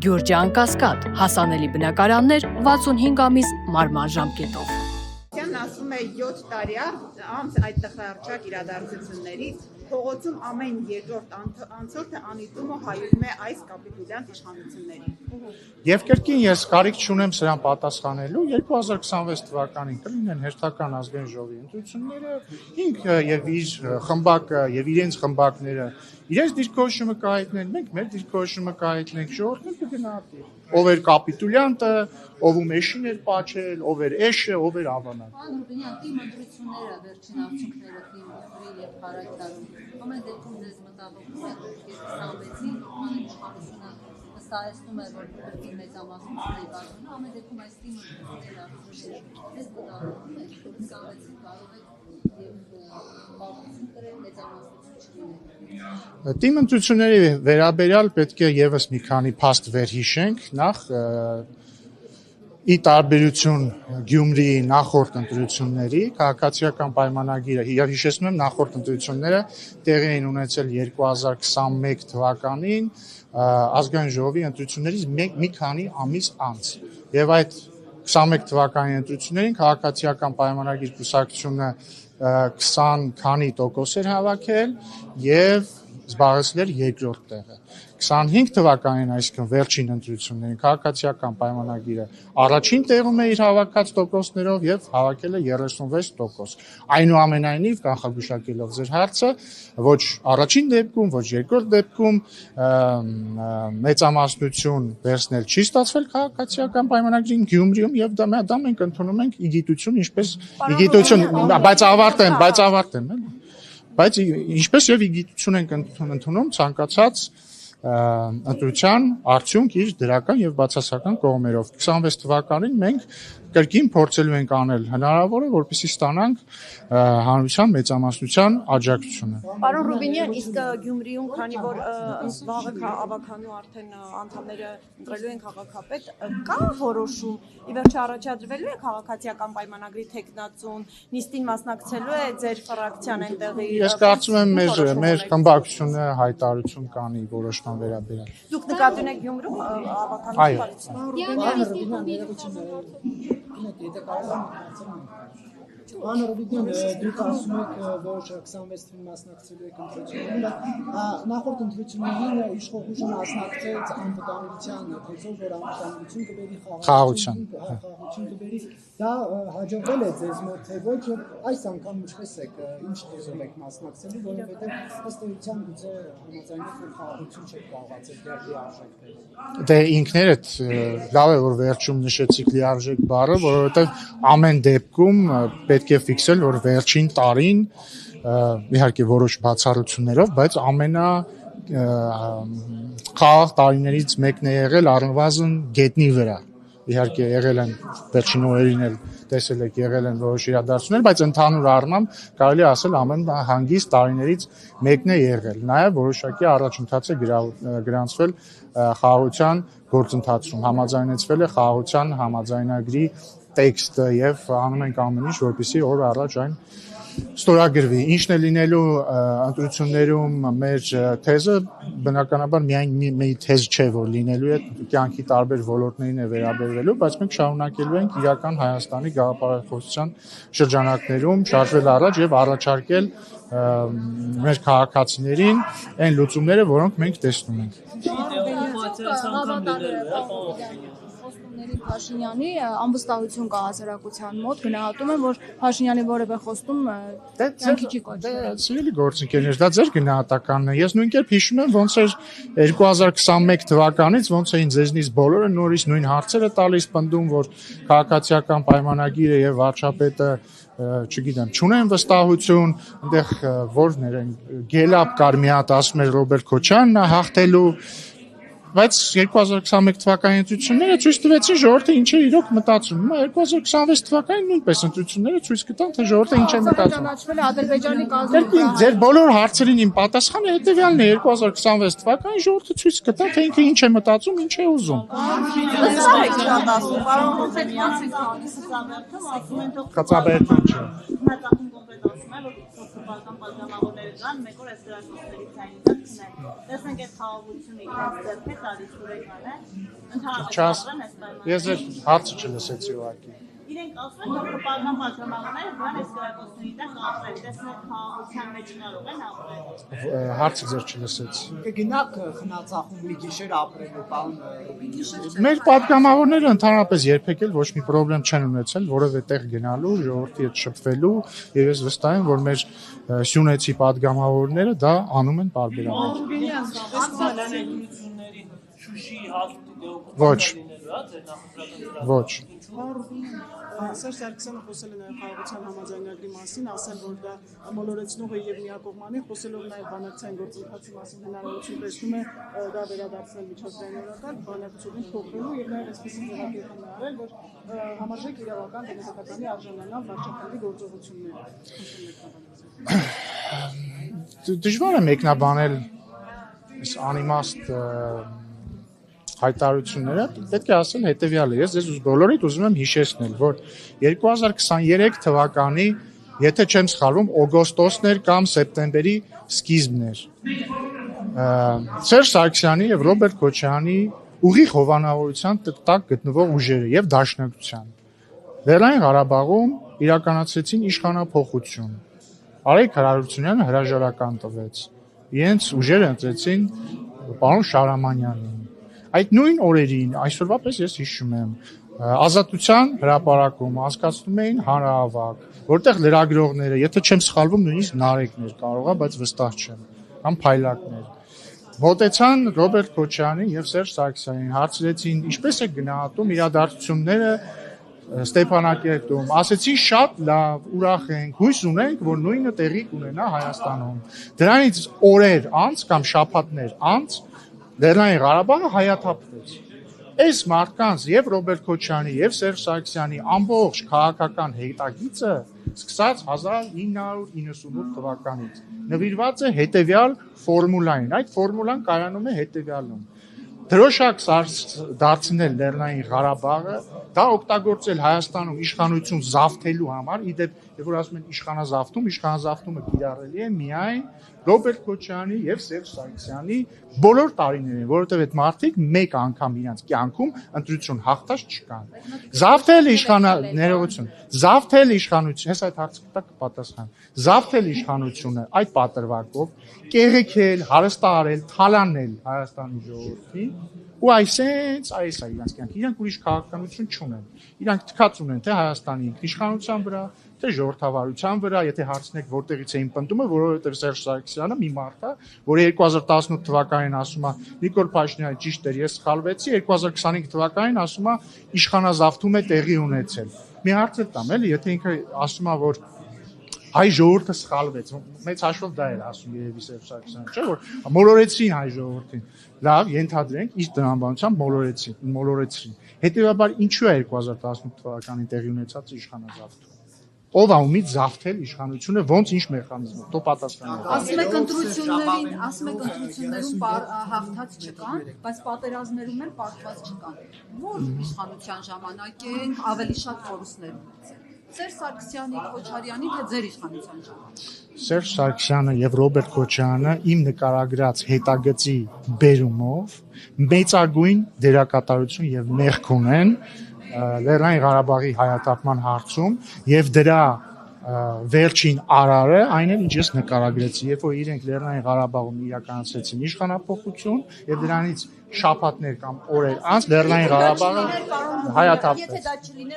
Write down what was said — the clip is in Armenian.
Գյուրջան Կասկադ, հասանելի բնակարաններ 65 ամիս մարման ժամկետով։ Ասում է 7 տարի անց այդ տխրարչակ իրադարձություններից փողոցում ամեն երկրորդ անցորդը անիծում ու հայում է այս կապիտուլյանտ իշխանություններին։ Եվ կրկին ես կարիք չունեմ սրան պատասխանելու 2026 թվականին կլինեն հերթական ազգային ժողովի ընտրությունները, ինքը եւ իր խմբակը եւ իրենց խմբակները իրենց դիրքորոշումը կհայտնեն, մենք մեր դիրքորոշումը կհայտնենք, ժողովուրդը կգնահատի։ Ով էր կապիտուլյանտը, ով ում էշին էր պաչել, ով էր էշը, ով էր ավանակ։ Ռուբինյան, թիմ ընտրությունները վերջին արդյունքները թիմի եւ Փարագդարում։ Ամեն դեպքում դες մտահոգում եք 26-ին իշխանությունը վստահեցնում է, որ քրտի մեծամասնությունների բաժանում, ամեն դեպքում այս թիմ ընտրությունները արդյունքները դες մտահոգում եք 26-ին կարող եք եւ բաղություն կրել մեծամասնություն չլինել։ Թիմ ընտրությունների վերաբերյալ պետք է եւս մի քանի փաստ վերհիշենք, նախ ի տարբերություն Գյումրիի նախորդ ընտրությունների քաղաքացիական պայմանագիրը եւ հիշեցնում եմ նախորդ ընտրությունները տեղի էին ունեցել 2021 թվականին ազգային ժողովի ընտրություններից մի քանի ամիս անց եւ այդ 21 թվականի ընտրություններին քաղաքացիական պայմանագիր կուսակցությունը 20 քանի տոկոս էր հավաքել եւ զբաղեցրել երկրորդ տեղը 25 թվականին, այսինքն վերջին ընտրություններին քաղաքացիական պայմանագիրը առաջին տեղում է իր հավաքած տոկոսներով եւ հավաքել է 36%։ Այնուամենայնիվ, կանխագուշակելով ձեր հարցը, ոչ առաջին դեպքում, ոչ երկրորդ դեպքում մեծամասնություն վերցնել չի ստացվել քաղաքացիական պայմանագրին Գյումրիում եւ դա մենք ընդունում ենք իգիտություն, ինչպես իգիտություն, բայց ավարտեմ, բայց ինչպես եւ իգիտություն ենք ընդունում ցանկացած ընտրության արդյունք իր դրական եւ բացասական կողմերով 26 թվականին մենք կրկին փորձելու ենք անել հնարավորը, որպեսզի ստանանք հանրության մեծամասնության աջակցությունը։ Պարոն Ռուբինյան, իսկ Գյումրիում, քանի որ վաղը ավականու արդեն անդամները ընտրելու են քաղաքապետ, կա որոշում, ի վերջո առաջադրվելու է քաղաքացիական պայմանագրի թեկնածուն, նիստին մասնակցելու է ձեր ֆրակցիան այնտեղի։ Ես կարծում եմ մեր խմբակցությունը հայտարարություն կանի որոշման վերաբերյալ։ Դուք նկատի ունեք Գյումրում ավականու Պարոն Ռուբինյան, դուք ասում եք, որ 26 թվականին մասնակցելու եք ընտրություններին, բայց նախորդ ընտրություններին իշխող ուժը մասնակցեց անվտանգության թեզով, որ անվտանգություն կբերի խաղաղություն կբերի, դա հաջողվել է ձեզ մոտ թե ոչ, եւ այս անգամ ինչպես եք, ինչ թեզով եք մասնակցելու, որովհետեւ ըստ էության գուցե համաձայնեք, որ խաղաղություն չեք կարողացել դեռ լիարժեք։ Դե ինքներդ լավ է, որ վերջում նշեցիք լիարժեք բառը, որովհետեւ ամեն դեպքում պետք է ֆիքսել, որ վերջին տարին իհարկե որոշ բացառություններով, բայց խաղաղ տարիներից մեկն է եղել առնվազն գետնի վրա։ Իհարկե եղել են վերջին օրերին էլ տեսել եք եղել են որոշ իրադարձություններ, բայց ընդհանուր առմամբ կարելի ասել ամեն հանգիստ տարիներից մեկն է եղել։ Նաև որոշակի առաջընթաց է գրանցվել խաղաղության գործընթացում, համաձայնեցվել է խաղաղության համաձայնագրի տեքստը եւ անում ենք ամեն ինչ, որպեսզի օր առաջ այն ստորագրվի։ Ինչն է լինելու ընտրություններում մեր թեզը բնականաբար միայն մի թեզ չէ, որ լինելու է կյանքի տարբեր ոլորտներին է վերաբերվելու, բայց մենք շարունակելու ենք իրական Հայաստանի գաղափարախոսության շրջանակներում շարժվել առաջ եւ առաջարկել մեր քաղաքացիներին այն լուծումները, որոնք մենք տեսնում ենք։ Փաշինյանի անվստահություն կա հասարակության մոտ, գնահատում եմ, որ Փաշինյանի որևէ խոստում կյանքի չի կոչվել։ Սիրելի գործընկերներ, դա ձեր գնահատականն է։ Ես նույն կերպ հիշում եմ, ոնց էր 2021 թվականից, ոնց էին ձեզնից բոլորը նորից նույն հարցերը տալիս, պնդում, որ քաղաքացիական պայմանագիրը եւ վարչապետը չգիտեմ, չունեն վստահություն, այնտեղ որներ են գելապ կար մի հատ ասում էր Ռոբերտ Քոչյանն է հաղթելու, բայց 2021 թվականի ընտրությունները ցույց տվեցին ժողովուրդը ինչ է իրոք մտածում։ Հիմա 2026 թվականին նույնպես ընտրությունները ցույց կտան, թե ժողովուրդը ինչ է մտածում։ Ճանաչվել է Ադրբեջանի կազմում։ Ձեր բոլոր հարցերին իմ պատասխանը հետեւյալն է 2026 թվականին ժողովուրդը ցույց կտա, թե ինքը ինչ է մտածում, ինչ է ուզում։ Կացաբերդում չէ։ հսկողական պատգամավորներ կան, մեկ օր այս գրակոչների ցայնի տակ քնել։ Տեսնենք այդ խաղաղությունը իրենց ձեռք է տալիս ուրեկանը, ընդհանրապես այս պայմանները։ Ես այդ հարցը չլսեցի ուղղակի։ Իրենք ասում են, որ հսկողական պատգամավորները բան այս գրակոչների տակ ապրեն, տեսնենք խաղաղության մեջ կարող են ապրել։ Հարցը ձեր չլսեցի։ Կգնաք խնացախում մի գիշեր ապրելու, պարոն Ռուբինյան։ Մեր պատգամավորները ընդհանրապես երբեք էլ ոչ մի խնդրեմ չեն ունեցել որևէ տեղ գնալու, ժողովրդի հետ շփվելու, եւ ես վստահ եմ, որ մեր սյունեցի պատգամավորները դա անում են պարբերաբար։ Շուշի հաղթի Ոչ։ Ոչ։ Սերժ Սարգսյանը խոսել է նաև խաղաղության համաձայնագրի մասին, ասել, որ դա մոլորեցնող է եւ միակողմանի, խոսելով նաև բանակցային գործընթացի մասին հնարավորություն տեսնում է դա վերադարձնել միջազգայինորական բանակցությունից փոխելու եւ նաև այսպեսի ձևակերպում արել, որ համարժեք իրավական դեմոկրատիայի արժանանան վարչապետի գործողությունները։ Դժվար է մեկնաբանել այս անիմաստ հայտարարությունները, պետք է ասել հետևյալը, ես ձեզ բոլորիդ ուզում եմ հիշեցնել, որ 2023 թվականի, եթե չեմ սխալվում, օգոստոսն էր կամ սեպտեմբերի սկիզբն էր, Սերժ Սարգսյանի եւ Ռոբերտ Քոչարյանի ուղիղ հովանավորության տակ գտնվող ուժերը եւ Դաշնակցության Լեռնային Ղարաբաղում իրականացրեցին իշխանափոխություն, Արայք Հարությունյանը հրաժարական տվեց, իրենց ուժերը ընտրեցին պարոն Շահրամանյանին։ Այդ նույն օրերին, այսօրվա պես ես հիշում եմ, Ազատության հրապարակում անցկացնում էին հանրահավաք, որտեղ լրագրողները, եթե չեմ սխալվում, նույնիսկ Նարեկներ կարող է, բայց վստահ չեմ, կամ Փայլակներ։ Մոտեցան Ռոբերտ Քոչարյանին եւ Սերժ Սարգսյանին, հարցրեցին, ինչպես է գնահատում իրադարձությունները Ստեփանակերտում, ասեցին շատ լավ, ուրախ ենք, հույս ունենք, որ նույնը տեղի կունենա Հայաստանում։ Դրանից օրեր անց կամ շաբաթներ անց Լեռնային Ղարաբաղը հայաթափվեց։ Այս մարդկանց եւ Ռոբերտ Քոչարյանի եւ Սերժ Սարգսյանի ամբողջ քաղաքական հետագիծը սկսած 1998 թվականից նվիրված է հետեւյալ ֆորմուլային։ Այդ ֆորմուլան կայանում է հետեւյալում. դրոշակ դարձնել Լեռնային Ղարաբաղը, դա օգտագործել Հայաստանում իշխանություն զավթելու համար, իդեպ, երբ որ ասում են իշխանազավթումը կիրառելի է միայն Ռոբերտ Քոչարյանի եւ Սերժ Սարգսյանի բոլոր տարիներին, որովհետեւ այդ մարդիկ մեկ անգամ իրենց կյանքում ընտրություն հաղթած չկան։ Զավթել իշխանություն, հես այդ հարցը կպատասխան։ Զավթել իշխանությունը այդ պատրվակով, կեղեքել, հարստահարել, թալանել Հայաստանի ժողովրդին, ու այս է իրանց կյանքը, իրանք ուրիշ քաղաքականություն չունեն։ Իրանք թքած ունեն թե Հայաստանի ինքնիշխանության վրա, թե ժողովրդավարության վրա, եթե հարցնեք որտեղից էին պնդումը, որովհետև Սերժ Սարգսյանը մի մարդ է, որը 2018 թվականին ասում է Նիկոլ Փաշինյանը ճիշտ էր, ես սխալվեցի, 2025 թվականին ասում է իշխանազավթում է տեղի ունեցել։ Մի հարց տամ, էլի, եթե ինքը ասում է, որ հայ ժողովուրդը սխալվեց, մեծ հաշվով դա էր ասում երևի Սերժ Սարգսյանը, չէ՞ որ մոլորեցին հայ ժողովրդին։ Լավ, ենթադրենք, իսկ տրամաբանությամբ մոլորեցին։ Հետևաբար ինչու է 2018 թվականին տեղի ունեցած իշխանազավթում։ Ով է ումից զավթել իշխանությունը, ոնց ինչ մեխանիզմով, դու պատասխանիր։ Ասում եք ընտրություններում հաղթած չկան, բայց պատերազմներում էլ պարտված չկան։ Որ իշխանության ժամանակ են ավելի շատ կորուստներ ունեցել։ Սերժ Սարգսյանի, Քոչարյանի թե ձեր իշխանության ժամանակ։ Սերժ Սարգսյանը եւ Ռոբերտ Քոչարյանը իմ նկարագրած հետագծի բերումով մեծագույն դերակատարություն եւ մեղք ունեն Լեռնային Ղարաբաղի հայաթափման հարցում եւ դրա վերջին արարը այն էլ ինչ ես նկարագրեցի, երբ որ իրենք Լեռնային Ղարաբաղում իրականացրեցին իշխանափոխություն եւ դրանից շաբաթներ կամ օրեր անց Լեռնային Ղարաբաղը հայաթափվեց։